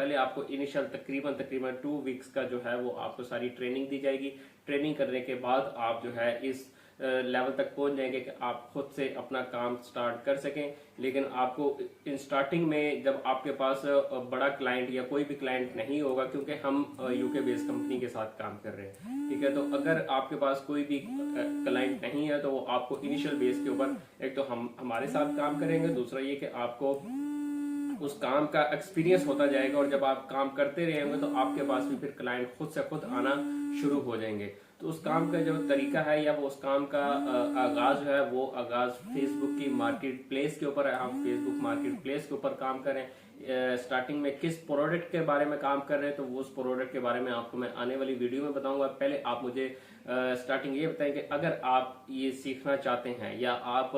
पहले आपको इनिशियल तकरीबन 2 वीक्स का जो है वो आपको सारी ट्रेनिंग दी जाएगी। ट्रेनिंग करने के बाद आप जो है इस लेवल तक पहुंच जाएंगे कि आप खुद से अपना काम स्टार्ट कर सकें। लेकिन आपको इन स्टार्टिंग में जब आपके पास बड़ा क्लाइंट या कोई भी क्लाइंट नहीं होगा, क्योंकि हम यूके बेस्ड कंपनी के साथ काम कर रहे हैं, ठीक है, तो अगर आपके पास कोई भी क्लाइंट नहीं है तो वो आपको इनिशियल बेस के ऊपर एक तो हम हमारे साथ काम करेंगे, दूसरा ये कि आपको उस काम का एक्सपीरियंस होता जाएगा और जब आप काम करते रहेंगे तो आपके पास भी फिर क्लाइंट खुद से खुद आना शुरू हो जाएंगे। तो उस काम का जो तरीका है या वो उस काम का आगाज है वो आगाज फेसबुक की मार्केट प्लेस के ऊपर है। आप फेसबुक मार्केट प्लेस के ऊपर काम करें। स्टार्टिंग में किस प्रोडक्ट के बारे में काम कर रहे हैं तो वो उस प्रोडक्ट के बारे में आपको मैं आने वाली वीडियो में बताऊंगा। पहले आप मुझे स्टार्टिंग ये बताएं कि अगर आप ये सीखना चाहते हैं या आप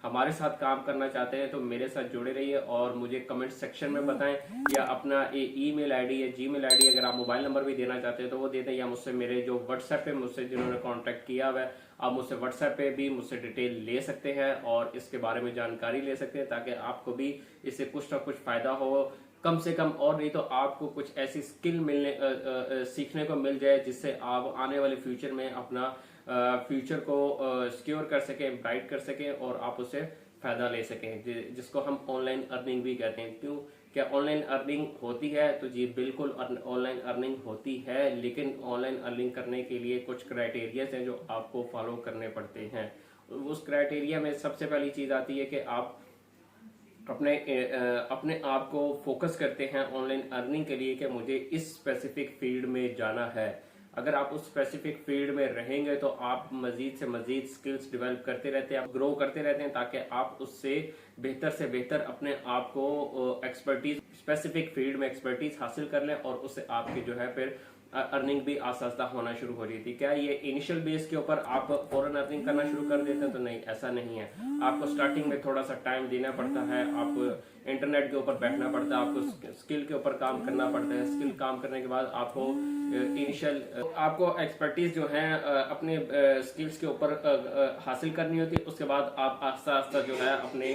हमारे साथ काम करना चाहते हैं तो मेरे साथ जुड़े रहिए और मुझे कमेंट सेक्शन में बताएं, या अपना ईमेल आईडी या जीमेल आईडी, अगर आप मोबाइल नंबर भी देना चाहते हैं तो वो दे दें, या मुझसे मेरे जो व्हाट्सएप पे मुझसे जिन्होंने कांटेक्ट किया हुआ है आप मुझसे व्हाट्सएप पे भी मुझसे डिटेल ले सकते हैं और इसके बारे में जानकारी ले सकते हैं, ताकि आपको भी इससे कुछ ना कुछ फायदा हो, कम से कम, और नहीं तो आपको कुछ ऐसी स्किल सीखने को मिल जाए जिससे आप आने वाले फ्यूचर में अपना फ्यूचर को सिक्योर कर सकें, ब्राइट कर सकें और आप उससे फायदा ले सकें, जिसको हम ऑनलाइन अर्निंग भी कहते हैं। क्यों, क्या ऑनलाइन अर्निंग होती है? तो जी बिल्कुल ऑनलाइन अर्निंग होती है, लेकिन ऑनलाइन अर्निंग करने के लिए कुछ क्राइटेरियाज हैं जो आपको फॉलो करने पड़ते हैं। उस क्राइटेरिया में सबसे पहली चीज आती है कि आप अपने आप को फोकस करते हैं ऑनलाइन अर्निंग के लिए कि मुझे इस स्पेसिफिक फील्ड में जाना है। अगर आप उस स्पेसिफिक फील्ड में रहेंगे तो आप मजीद से मजीद स्किल्स डेवलप करते रहते हैं, आप ग्रो करते रहते हैं, ताकि आप उससे से बेहतर अपने आप को एक्सपर्टीज, स्पेसिफिक फील्ड में एक्सपर्टीज हासिल कर लें और उससे आपकी जो है फिर अर्निंग भी आस्ता आस्ता होना शुरू हो रही थी। क्या ये इनिशियल बेस के ऊपर आप फौरन अर्निंग करना शुरू कर देते हैं? तो नहीं, ऐसा नहीं है। आपको स्टार्टिंग में थोड़ा सा टाइम देना पड़ता है, आप इंटरनेट के ऊपर बैठना पड़ता है, आपको स्किल के ऊपर काम करना पड़ता है। स्किल काम करने के बाद आपको इनिशियल आपको एक्सपर्टीज जो है अपने स्किल्स के ऊपर हासिल करनी होती है। उसके बाद आप आस्ता आस्ता जो है अपने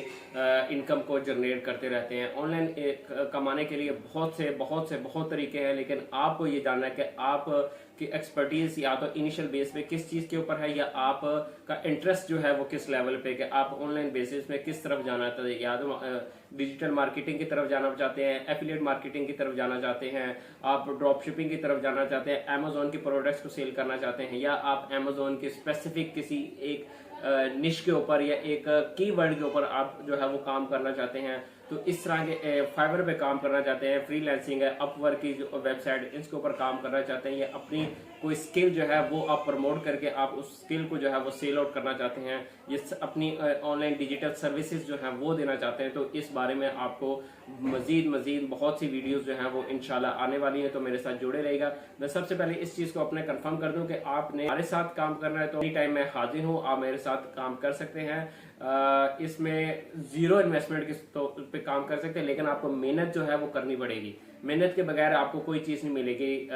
इनकम को जनरेट करते रहते हैं। ऑनलाइन कमाने के लिए बहुत तरीके हैं, लेकिन आपको ये जानना है कि आप की एक्सपर्टीज या तो इनिशियल बेस पे किस चीज के ऊपर है, या आप का इंटरेस्ट जो है वो किस लेवल पे, कि आप ऑनलाइन बेसिस में किस तरफ जाना चाहते हैं। या तो डिजिटल मार्केटिंग की तरफ जाना चाहते हैं, एफिलिएट मार्केटिंग की तरफ जाना चाहते हैं, आप ड्रॉप शिपिंग की तरफ जाना चाहते हैं, अमेजोन की प्रोडक्ट्स को सेल करना चाहते हैं, या आप अमेजोन के स्पेसिफिक किसी एक निश के ऊपर या एक कीवर्ड के ऊपर आप जो है वो काम करना चाहते हैं। तो इस तरह के फाइवर पे काम करना चाहते हैं, फ्रीलांसिंग है, अपवर्क की जो वेबसाइट, इसके ऊपर काम करना चाहते हैं, या अपनी कोई स्किल जो है वो आप प्रमोट करके आप उस स्किल को जो है वो सेल आउट करना चाहते हैं, ये अपनी ऑनलाइन डिजिटल सर्विसेज जो है वो देना चाहते हैं। तो इस बारे में आपको मजीद बहुत सी वीडियोस जो है वो इंशाल्लाह आने वाली है, तो मेरे साथ जुड़े रहेगा। मैं सबसे पहले इस चीज को अपने कंफर्म कर दूं कि आपने हमारे साथ काम करना है तो एनी टाइम मैं हाजिर हूं, आप मेरे साथ काम कर सकते हैं। इसमें जीरो इन्वेस्टमेंट पे काम कर सकते हैं, लेकिन आपको मेहनत जो है वो करनी पड़ेगी। मेहनत के बगैर आपको कोई चीज नहीं मिलेगी।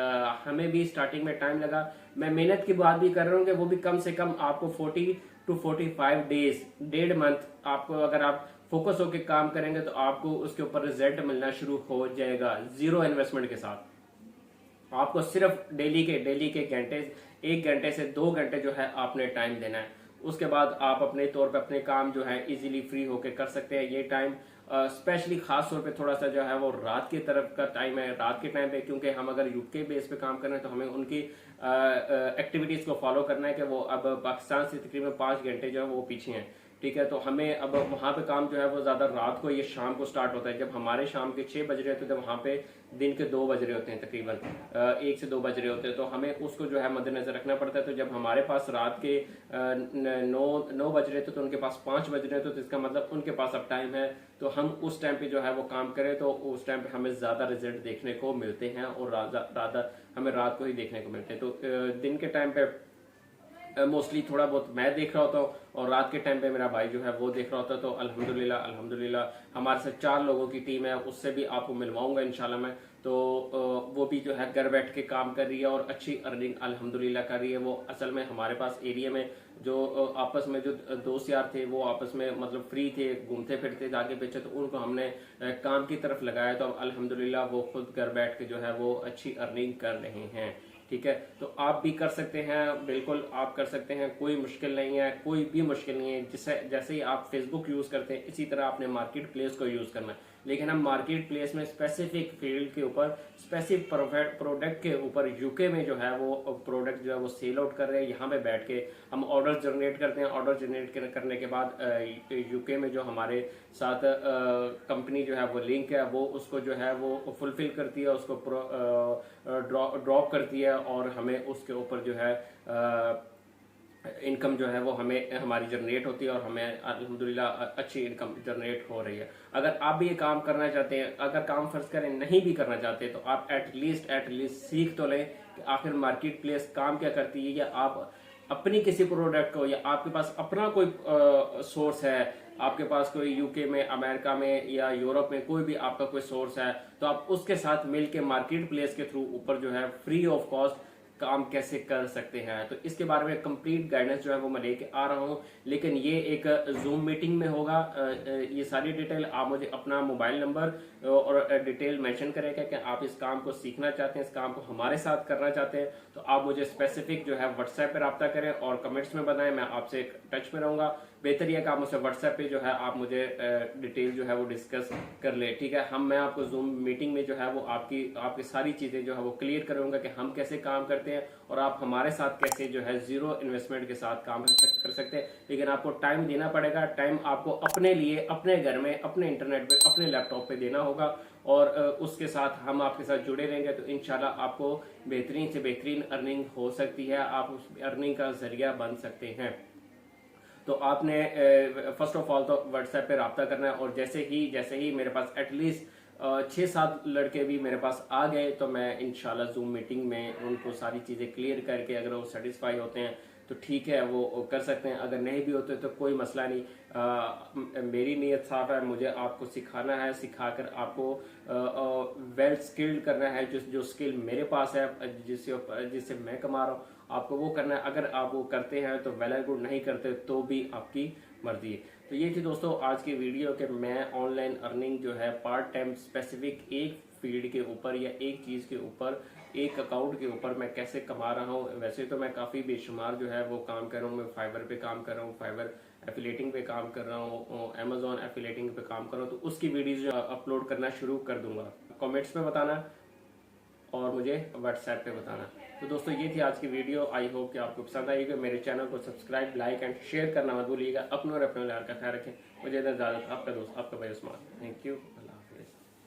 हमें भी स्टार्टिंग में टाइम लगा, मैं मेहनत की बात भी कर रहा हूँ कि वो भी कम से कम आपको 40 to 45 डेज, 1.5 मंथ, आपको अगर आप फोकस होकर काम करेंगे तो आपको उसके ऊपर रिजल्ट मिलना शुरू हो जाएगा जीरो इन्वेस्टमेंट के साथ। आपको सिर्फ डेली के घंटे, 1 घंटे से 2 घंटे जो है आपने टाइम देना है। उसके बाद आप अपने तौर पे अपने काम जो है इजीली फ्री होके कर सकते हैं। ये टाइम स्पेशली खास तौर पे थोड़ा सा जो है वो रात की तरफ का टाइम है, रात के टाइम पे, क्योंकि हम अगर यूके बेस पे काम कर रहे हैं तो हमें उनकी एक्टिविटीज को फॉलो करना है कि वो अब पाकिस्तान से तकरीबन 5 घंटे जो है वो पीछे हैं, ठीक है। तो हमें अब वहां पे काम जो है वो ज्यादा रात को, ये शाम को स्टार्ट होता है। जब हमारे शाम के 6 बज रहे होते हैं तो वहां पे दिन के 2 बज रहे होते हैं, तकरीबन 1 से 2 बज रहे होते हैं, तो हमें उसको जो है मद्देनजर रखना पड़ता है। तो जब हमारे पास रात के 9 बज रहे थे तो उनके पास 5 बज रहे थे, तो इसका मतलब उनके पास अब टाइम है, तो हम उस टाइम पे जो है वो काम करें तो उस टाइम पे हमें ज्यादा रिजल्ट देखने को मिलते हैं, और हमें रात को ही देखने को मिलते हैं। तो दिन के टाइम पे मोस्टली थोड़ा बहुत मैं देख रहा होता हूँ और रात के टाइम पे मेरा भाई जो है वो देख रहा होता है। तो अल्हम्दुलिल्लाह हमारे साथ 4 लोगों की टीम है, उससे भी आपको मिलवाऊंगा इंशाल्लाह मैं। तो वो भी जो है घर बैठ के काम कर रही है और अच्छी अर्निंग अल्हम्दुलिल्लाह कर रही है। वो असल में हमारे पास एरिया में जो आपस में जो दोस्त यार थे वो आपस में मतलब फ्री थे, घूमते फिरते आगे पीछे, तो उनको हमने काम की तरफ लगाया, तो अब अल्हम्दुलिल्लाह वो खुद घर बैठ के जो है वो अच्छी अर्निंग कर रहे हैं। ठीक है, तो आप भी कर सकते हैं, बिल्कुल आप कर सकते हैं, कोई मुश्किल नहीं है, कोई भी मुश्किल नहीं है। जैसे ही आप फेसबुक यूज करते हैं इसी तरह आपने मार्केट प्लेस को यूज करना है, लेकिन हम मार्केट प्लेस में स्पेसिफिक फील्ड के ऊपर, स्पेसिफिक प्रोडक्ट के ऊपर यूके में जो है वो प्रोडक्ट जो है वो सेल आउट कर रहे हैं। यहाँ पे बैठ के हम ऑर्डर जनरेट करते हैं, ऑर्डर जनरेट करने के बाद यूके में जो हमारे साथ कंपनी जो है वो लिंक है, वो उसको जो है वो फुलफिल करती है, उसको ड्रॉप करती है और हमें उसके ऊपर जो है इनकम जो है वो हमें हमारी जनरेट होती है और हमें अल्हम्दुलिल्लाह अच्छी इनकम जनरेट हो रही है। अगर आप भी ये काम करना चाहते हैं, अगर काम फर्ज करें नहीं भी करना चाहते, तो आप एटलीस्ट सीख तो लें कि आखिर मार्केट प्लेस काम क्या करती है, या आप अपनी किसी प्रोडक्ट को, या आपके पास अपना कोई सोर्स है, आपके पास कोई यूके में, अमेरिका में या यूरोप में कोई भी आपका कोई सोर्स है, तो आप उसके साथ मिलके मार्केट प्लेस के थ्रू ऊपर जो है फ्री ऑफ कॉस्ट काम कैसे कर सकते हैं। तो इसके बारे में कंप्लीट गाइडेंस जो है वो मैं लेके आ रहा हूं, लेकिन ये एक जूम मीटिंग में होगा। ये सारी डिटेल आप मुझे अपना मोबाइल नंबर और डिटेल मेंशन करेंगे कि आप इस काम को सीखना चाहते हैं, इस काम को हमारे साथ करना चाहते हैं, तो आप मुझे स्पेसिफिक जो है व्हाट्सएप पे रब्ता करें और कमेंट्स में बताएं, मैं आपसे टच में रहूंगा। बेहतर यह कि आप मुझसे व्हाट्सएप पे जो है आप मुझे डिटेल जो है वो डिस्कस कर ले। ठीक है, मैं आपको जूम मीटिंग में जो है वो आपकी सारी चीजें जो है वो क्लियर करूंगा कि हम कैसे काम करते हैं और आप हमारे साथ कैसे जो है जीरो इन्वेस्टमेंट के साथ काम कर सकते हैं। लेकिन आपको टाइम देना पड़ेगा, टाइम आपको अपने लिए, अपने घर में, अपने इंटरनेट पे, अपने लैपटॉप पे देना होगा और उसके साथ हम आपके साथ जुड़े रहेंगे, तो इंशाल्लाह आपको बेहतरीन से बेहतरीन अर्निंग हो सकती है, आप उस अर्निंग का जरिया बन सकते हैं। तो आपने फर्स्ट ऑफ ऑल तो व्हाट्सएप पे रब्ता करना है और जैसे ही मेरे पास एटलीस्ट 6-7 लड़के भी मेरे पास आ गए, तो मैं इंशाल्लाह जूम मीटिंग में उनको सारी चीज़ें क्लियर करके, अगर वो सेटिस्फाई होते हैं तो ठीक है, वो कर सकते हैं, अगर नहीं भी होते तो कोई मसला नहीं। मेरी नीयत साफ है, मुझे आपको सिखाना है, सिखाकर आपको वेल स्किल्ड करना है। जो स्किल मेरे पास है, जिससे मैं कमा रहा हूँ, आपको वो करना है। अगर आप वो करते हैं तो वेल एंड गुड, नहीं करते तो भी आपकी मर्जी है। तो ये थी दोस्तों आज की वीडियो कि मैं ऑनलाइन अर्निंग जो है पार्ट टाइम स्पेसिफिक एक फील्ड के ऊपर या एक चीज़ के ऊपर, एक अकाउंट के ऊपर मैं कैसे कमा रहा हूँ। वैसे तो मैं काफ़ी बेशुमार जो है वो काम कर रहा हूँ, मैं फाइवर पे काम कर रहा हूँ, फाइवर एफिलेटिंग पे काम कर रहा हूँ, अमेजोन एफिलेटिंग पे काम कर रहा हूँ, तो उसकी वीडियोज जो अपलोड करना शुरू कर दूंगा। कमेंट्स में बताना और मुझे व्हाट्सएप पे बताना। तो दोस्तों ये थी आज की वीडियो, आई होप कि आपको पसंद आएगी। मेरे चैनल को सब्सक्राइब, लाइक एंड शेयर करना मत भूलिएगा। अपने और अपने यार का ख्याल रखें। मुझे इधर ज़्यादा आपका दोस्त, आपका भाई उस्मान। Thank you.